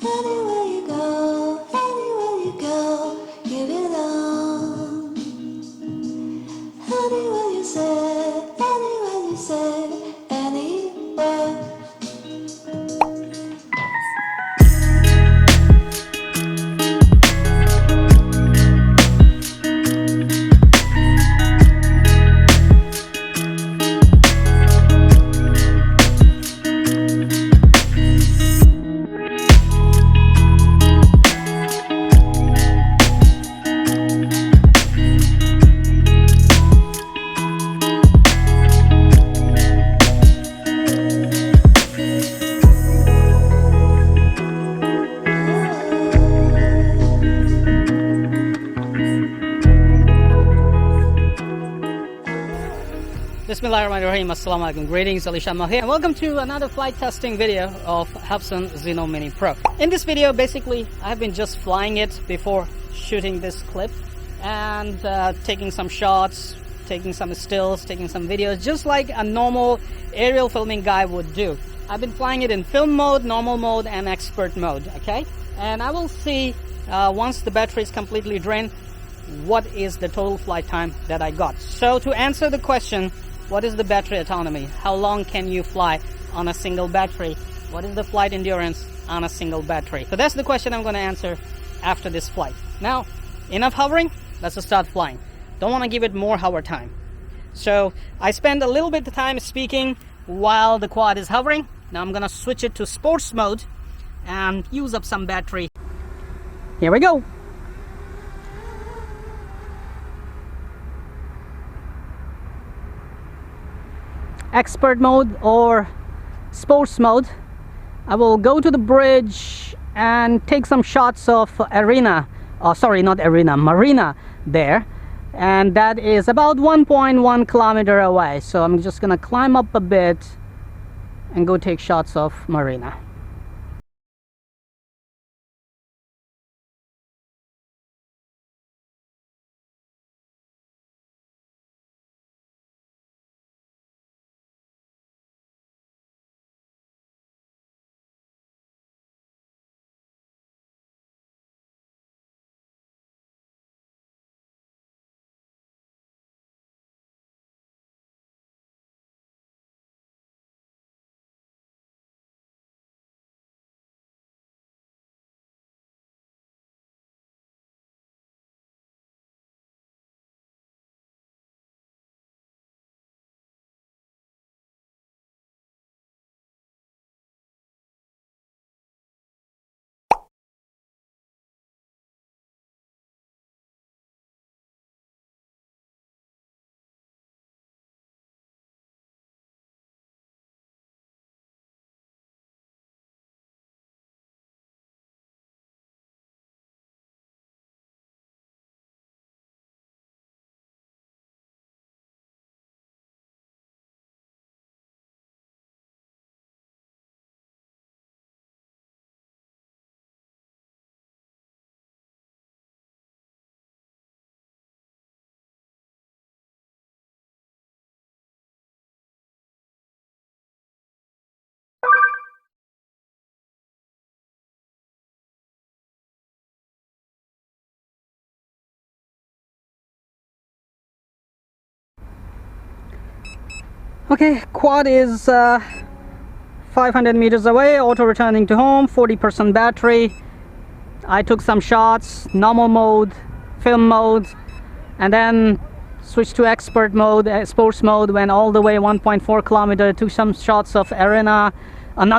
Anywhere you go, you belong. Anywhere you say, anywhere. Bismillahirrahmanirrahim. Assalamu alaikum. Greetings, alishanmao here. And welcome to another flight testing video of Hubsan Zino Mini Pro. In this video, basically, I've been just flying it before shooting this clip and taking some shots, taking some stills, taking some videos, just like a normal aerial filming guy would do. I've been flying it in film mode, normal mode, and expert mode, okay? And I will see once the battery is completely drained, what is the total flight time that I got. So to answer the question, what is the battery autonomy? How long can you fly on a single battery? What is the flight endurance on a single battery? So that's the question I'm going to answer after this flight. Now, enough hovering, let's just start flying. Don't want to give it more hover time. So I spend a little bit of time speaking while the quad is hovering. Now I'm going to switch it to sports mode and use up some battery. Here we go. Expert mode or sports mode. I will go to the bridge and take some shots of marina there, and that is about 1.1 kilometer away. So I'm just gonna climb up a bit and go take shots of marina. Okay, quad is 500 meters away, auto returning to home, 40% battery. I took some shots, normal mode, film mode, and then switched to expert mode, sports mode, went all the way 1.4 kilometer, took some shots of marina, and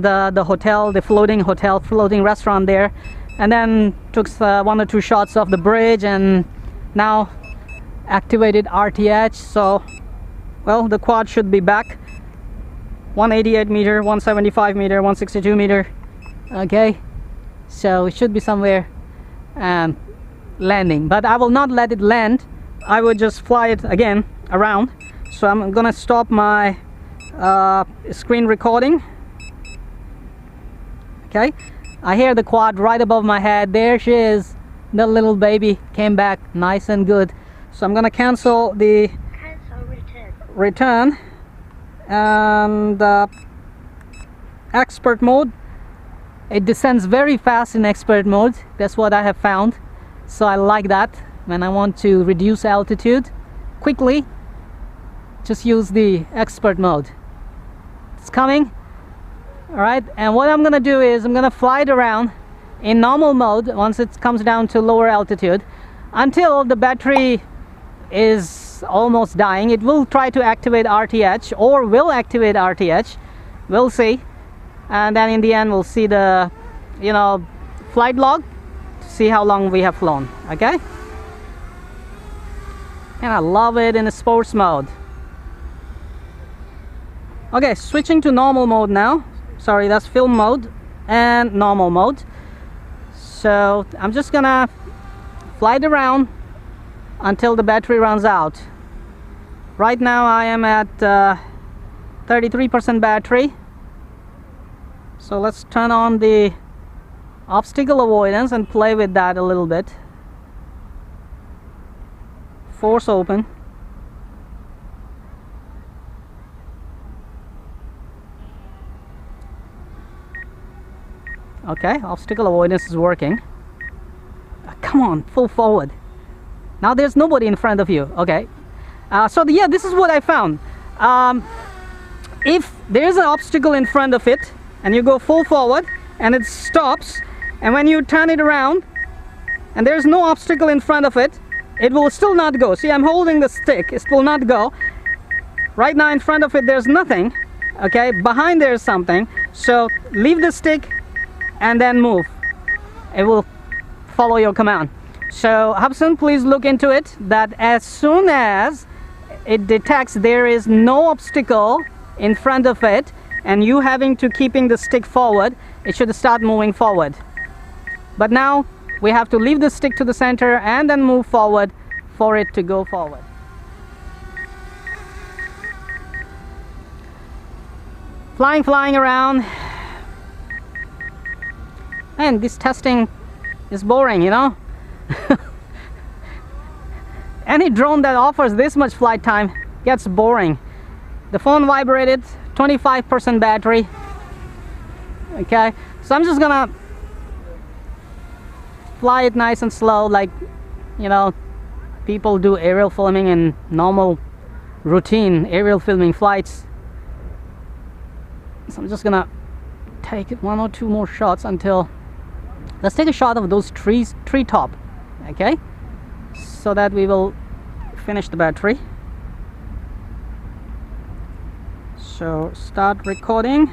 the hotel, the floating restaurant there, and then took one or two shots of the bridge, and now activated RTH. So well, the quad should be back 188 meter, 175 meter, 162 meter. Okay, so it should be somewhere landing, but I will not let it land. I would just fly it again around. So I'm gonna stop my screen recording. Okay, I hear the quad right above my head. There she is, the little baby came back nice and good. So I'm gonna cancel the return and expert mode. It descends very fast in expert mode. That's what I have found. So I like that. When I want to reduce altitude quickly, just use the expert mode. It's coming. Alright, and what I'm gonna do is I'm gonna fly it around in normal mode once it comes down to lower altitude until the battery is almost dying. It will try to activate RTH, or will activate RTH. We'll see. And then in the end we'll see the, you know, flight log to see how long we have flown. Okay, and I love it in the sports mode. Okay, switching to normal mode now. Sorry, that's film mode and normal mode. So I'm just gonna fly it around until the battery runs out. Right now I am at 33% battery. So let's turn on the obstacle avoidance and play with that a little bit. Force open. Okay, obstacle avoidance is working. Come on, full forward. Now there's nobody in front of you. Okay, so yeah, this is what I found. If there's an obstacle in front of it and you go full forward and it stops, and when you turn it around and there's no obstacle in front of it, it will still not go. See, I'm holding the stick, it will not go. Right now in front of it there's nothing. Okay, behind there's something. So leave the stick and then move. It will follow your command. So Hubsan, please look into it, that as soon as it detects there is no obstacle in front of it and you having to keeping the stick forward, it should start moving forward. But now we have to leave the stick to the center and then move forward for it to go forward. Flying around. And this testing is boring, you know. Any drone that offers this much flight time gets boring. The phone vibrated, 25% battery. Okay, so I'm just gonna fly it nice and slow, like, you know, people do aerial filming and normal routine aerial filming flights. So I'm just gonna take it 1 or 2 more shots until, let's take a shot of those tree top, okay, so that we will finish the battery. So start recording.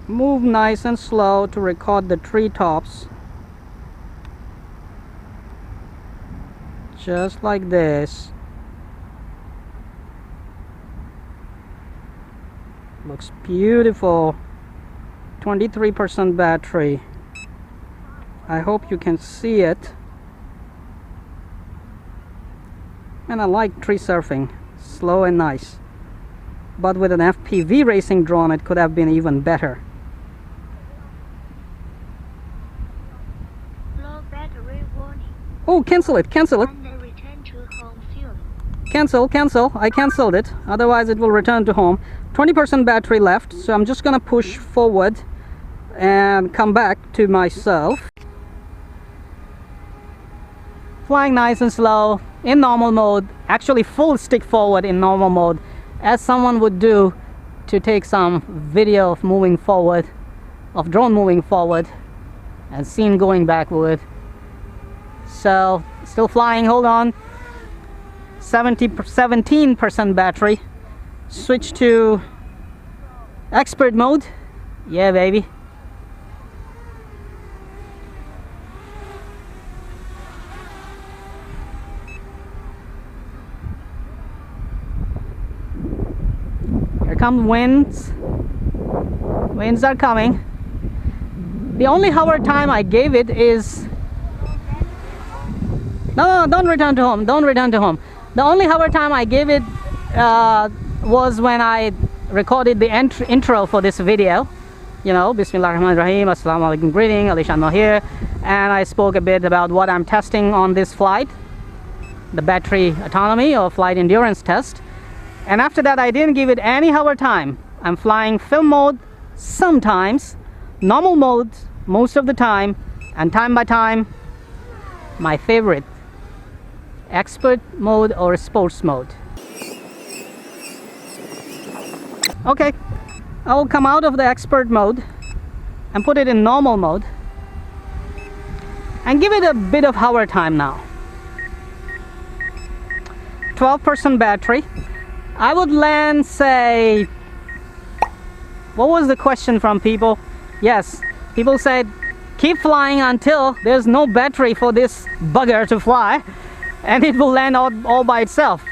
Move nice and slow to record the tree tops, just like this. Looks beautiful. 23% battery. I hope you can see it. And I like tree surfing, slow and nice. But with an FPV racing drone it could have been even better. Low battery warning. Oh, cancel it. On the return to home fuel. Cancel. I canceled it. Otherwise it will return to home. 20% battery left. So I'm just gonna push forward and come back to myself. Flying nice and slow in normal mode. Actually full stick forward in normal mode, as someone would do to take some video of moving forward, of drone moving forward and scene going backward. So still flying, hold on. 17% battery. Switch to expert mode. Yeah, baby. Here come winds. Winds are coming. The only hover time I gave it is... No, don't return to home. Don't return to home. The only hover time I gave it was when I recorded the intro for this video. You know, Bismillahirrahmanirrahim, Assalamu alaikum, greeting, alishanmao here. And I spoke a bit about what I'm testing on this flight, the battery autonomy or flight endurance test. And after that, I didn't give it any hover time. I'm flying film mode sometimes, normal mode most of the time, and time by time, my favorite, expert mode or sports mode. Okay, I will come out of the expert mode and put it in normal mode and give it a bit of hover time now. 12% battery. I would land, say, what was the question from people? Yes, people said keep flying until there's no battery for this bugger to fly and it will land all by itself.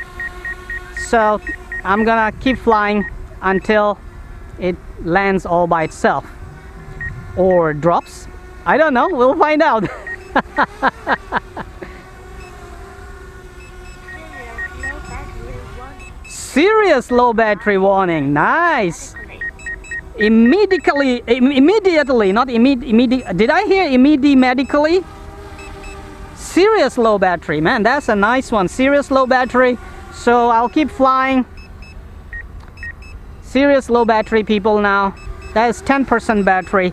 So I'm gonna keep flying until it lands all by itself or drops. I don't know, we'll find out. Serious low battery warning. Nice. Immediately, not immediate. Did I hear medically? Serious low battery, man. That's a nice one. Serious low battery. So I'll keep flying. Serious low battery, people. Now that is 10% battery,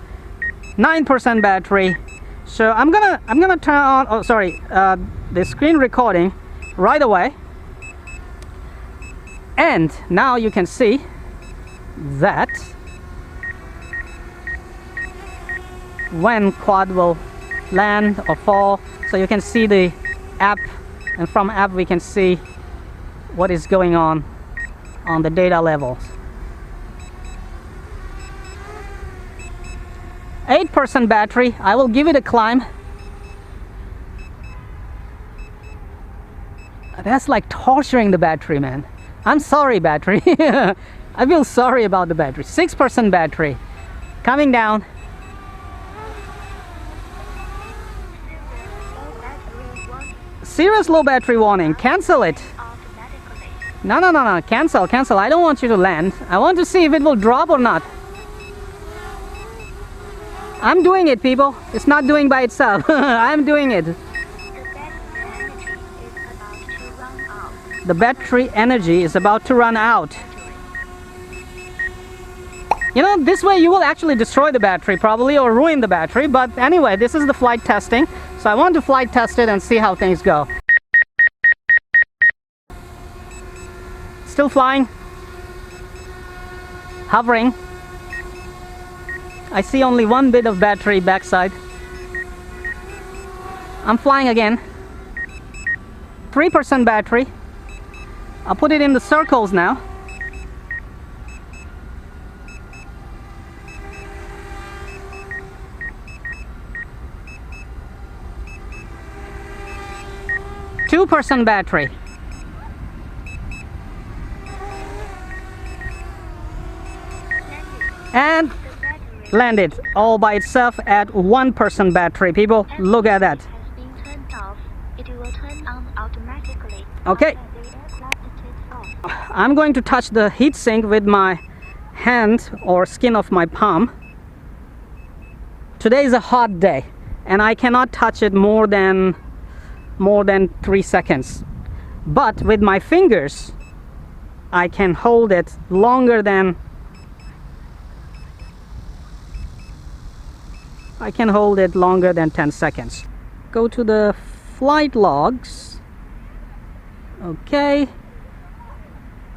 9% battery. So I'm gonna turn on. Oh, sorry, the screen recording right away. And now you can see that when quad will land or fall. So you can see the app, and from app we can see what is going on the data levels. 8% battery. I will give it a climb. That's like torturing the battery, man. I'm sorry, battery. I feel sorry about the battery. 6% battery. Coming down. Serious low battery warning. Cancel it. No. Cancel. I don't want you to land. I want to see if it will drop or not. I'm doing it, people. It's not doing by itself. I'm doing it. The battery energy is about to run out. You know, this way you will actually destroy the battery probably, or ruin the battery. But anyway, this is the flight testing. So I want to flight test it and see how things go. Still flying. Hovering. I see only one bit of battery backside. I'm flying again. 3% battery. I'll put it in the circles now. %2 battery. And landed all by itself at 1% battery. People, look at that. Has been turned off. It will turn on automatically. Okay. I'm going to touch the heatsink with my hand or skin of my palm. Today is a hot day and I cannot touch it more than 3 seconds. But with my fingers, I can hold it longer than 10 seconds. Go to the flight logs. Okay.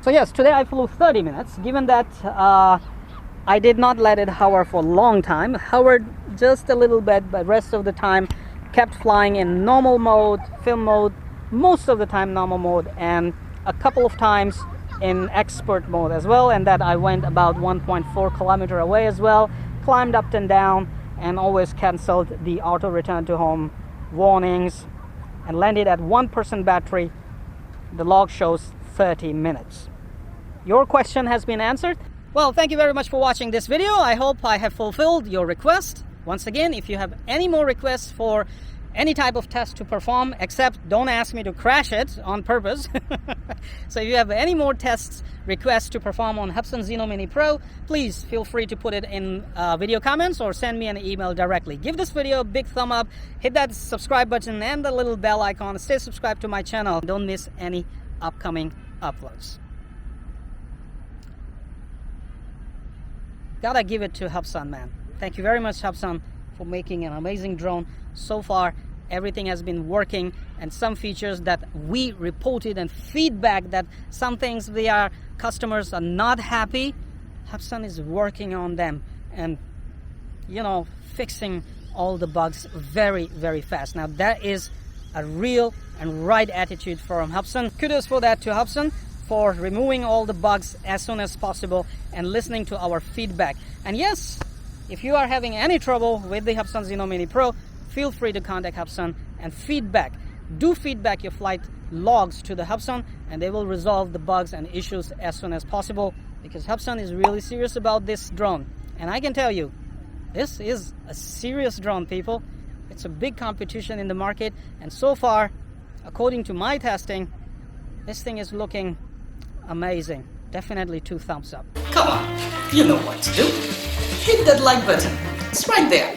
So yes, today I flew 30 minutes. Given that I did not let it hover for a long time, hovered just a little bit, but rest of the time kept flying in normal mode, film mode, most of the time normal mode, and a couple of times in expert mode as well. And that I went about 1.4 kilometer away as well, climbed up and down, and always canceled the auto return to home warnings, and landed at 1% battery. The log shows 30 minutes. Your question has been answered. Well, thank you very much for watching this video. I hope I have fulfilled your request. Once again, if you have any more requests for any type of test to perform, except don't ask me to crash it on purpose. So if you have any more tests requests to perform on Hubsan Zino Mini Pro, please feel free to put it in video comments or send me an email directly. Give this video a big thumb up, hit that subscribe button and the little bell icon. Stay subscribed to my channel. Don't miss any upcoming uploads. Gotta give it to Hubsan, man. Thank you very much, Hubsan, for making an amazing drone. So far, everything has been working, and some features that we reported and feedback that some things our customers are not happy, Hubsan is working on them and, you know, fixing all the bugs very, very fast. Now that is a real and right attitude from Hubsan. Kudos for that to Hubsan, for removing all the bugs as soon as possible and listening to our feedback. And yes, if you are having any trouble with the Hubsan Zino Mini Pro, feel free to contact Hubsan and feedback. Do feedback your flight logs to the Hubsan, and they will resolve the bugs and issues as soon as possible, because Hubsan is really serious about this drone. And I can tell you, this is a serious drone, people. It's a big competition in the market, and so far, according to my testing, this thing is looking amazing. Definitely 2 thumbs up. Come on, you know what to do. Hit that like button. It's right there.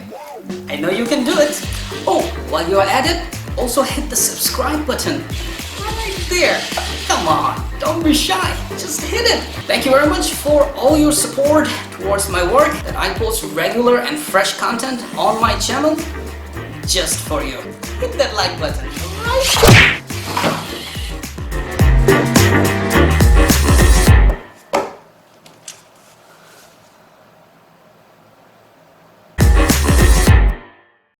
I know you can do it. Oh, while you're at it, also hit the subscribe button. Right there. Come on, don't be shy. Just hit it. Thank you very much for all your support towards my work, that I post regular and fresh content on my channel just for you. Hit that like button right there.